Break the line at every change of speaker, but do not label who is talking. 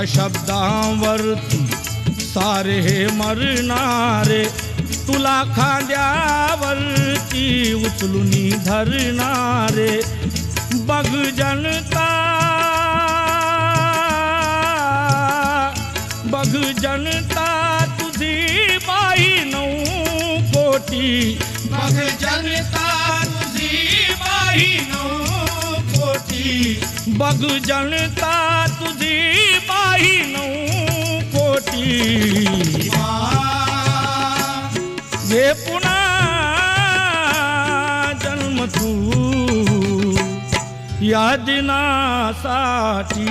शब्दांवरती सारे हे मरणारे, तुला खांद्यावरती उचलून धरणारे. बघ जनता, बघ जनता तुझी बाई 9 कोटी.
बघ जनता तुझी बाई 9 कोटी.
बघ जनता तुझी बाई 9 कोटी. ये पुन्हा जन्म तू या दिनासाठी.